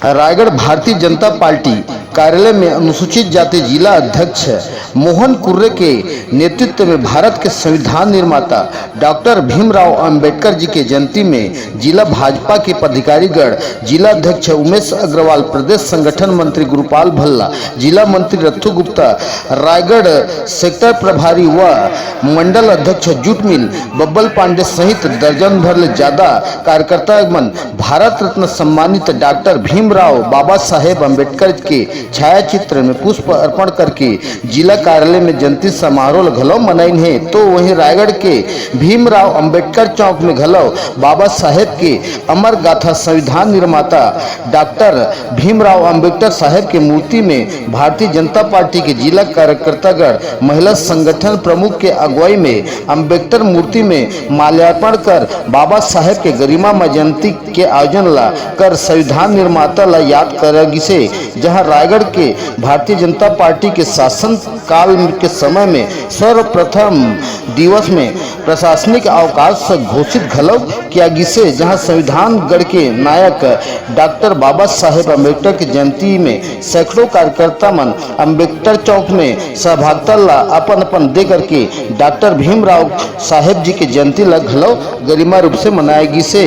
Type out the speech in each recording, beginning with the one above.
Raigarh Bharatiya Janata party कार्यालय में अनुसूचित जाति जिला अध्यक्ष मोहन कुर्रे के नेतृत्व में भारत के संविधान निर्माता डॉक्टर भीमराव अंबेडकर जी के जयंती में जिला भाजपा के पदाधिकारीगण, जिला अध्यक्ष उमेश अग्रवाल, प्रदेश संगठन मंत्री गुरुपाल भल्ला, जिला मंत्री रत्थु गुप्ता, रायगढ़ सेक्टर प्रभारी व मंडल अध्यक्ष जूट मिल बब्बल पांडे सहित दर्जन भर ज्यादा कार्यकर्ता भारत रत्न सम्मानित डॉक्टर भीमराव बाबा साहेब अम्बेडकर के छायाचित्र में पुष्प अर्पण करके जिला कार्यालय में जयंती समारोह घलो मनाइन है। तो वहीं रायगढ़ के भीमराव अंबेडकर चौक में घलो बाबा साहेब के अमर गाथा संविधान निर्माता डॉक्टर भीमराव अंबेडकर साहेब के मूर्ति में भारतीय जनता पार्टी के जिला कार्यकर्तागण, महिला संगठन प्रमुख के अगुवाई में अंबेडकर मूर्ति में माल्यार्पण कर बाबा साहेब के गरिमा जयंती के आयोजन ला कर संविधान निर्माता ला याद करेगी से, जहां रायगढ़ के भारतीय जनता पार्टी के शासन काल के समय में सर्वप्रथम दिवस में प्रशासनिक अवकाश घोषित घलो किया गिसे, जहां संविधान गढ़ के नायक डॉक्टर बाबा साहेब अम्बेडकर की जयंती में सैकड़ों कार्यकर्ता मन अम्बेडकर चौक में सहभागिता ला अपन दे करके डॉक्टर भीमराव साहेब जी की जयंती ला घलो गरिमा रूप से मनाएगी से।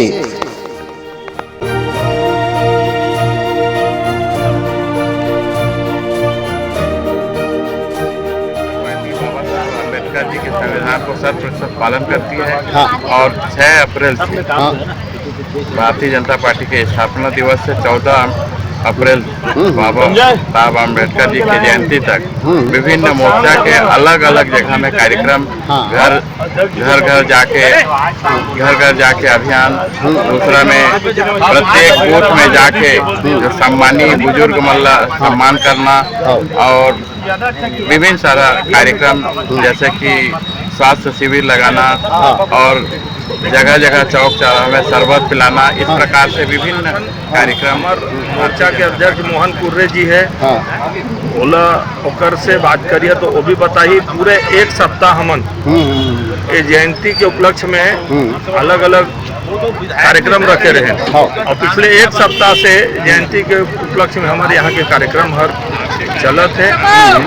अम्बेडकर जी के संविधान को 100% पालन करती है। और 6 अप्रैल से भारतीय जनता पार्टी के स्थापना दिवस से 14 अप्रैल बाबा साहब अम्बेडकर जी की जयंती तक विभिन्न मोर्चा के अलग अलग जगह में कार्यक्रम, घर घर जाके अभियान, दूसरा में प्रत्येक बूथ में जाके जो सम्मानीय बुजुर्ग मल्ला सम्मान करना और विभिन्न सारा कार्यक्रम जैसे कि स्वास्थ्य शिविर लगाना और जगह जगह चौक चौराहा में शरबत पिलाना, इस प्रकार से विभिन्न कार्यक्रम। और मोर्चा के अध्यक्ष मोहन कुर्रे जी है, ओला ओकर से बात करिए तो वो भी बताइए। पूरे एक सप्ताह हमन ये जयंती के उपलक्ष्य में अलग अलग कार्यक्रम रखे रहे और पिछले एक सप्ताह से जयंती के उपलक्ष्य में हमारे यहाँ के कार्यक्रम हर चलत है।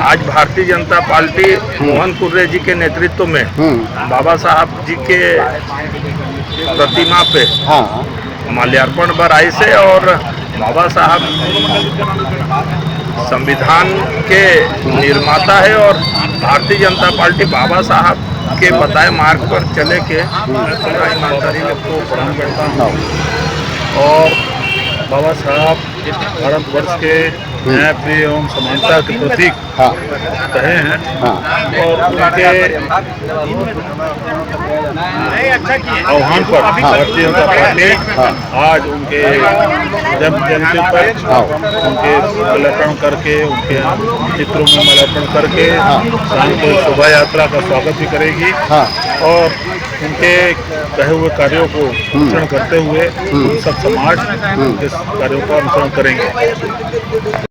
आज भारतीय जनता पार्टी मोहन कुर्रे जी के नेतृत्व में बाबा साहब जी के प्रतिमा पे माल्यार्पण बर आई से और बाबा साहब संविधान के निर्माता है और भारतीय जनता पार्टी बाबा साहब के बताए मार्ग पर चले के पूरा ईमानदारी में को प्रणाम करता हूँ। और बाबा साहब भारतवर्ष के न्याय प्रिय एवं समानता के प्रतीक कहे हैं और उनके आह्वान पर भारतीय जनता पार्टी आज उनके जन्म जयंती पर उनके माल्यार्पण करके, उनके चित्रों में माल्यार्पण करके शाम को शोभा यात्रा का स्वागत भी करेगी और उनके कहे हुए कार्यों को अनुसरण करते हुए सब समाज के कार्यों का अनुसरण करेंगे।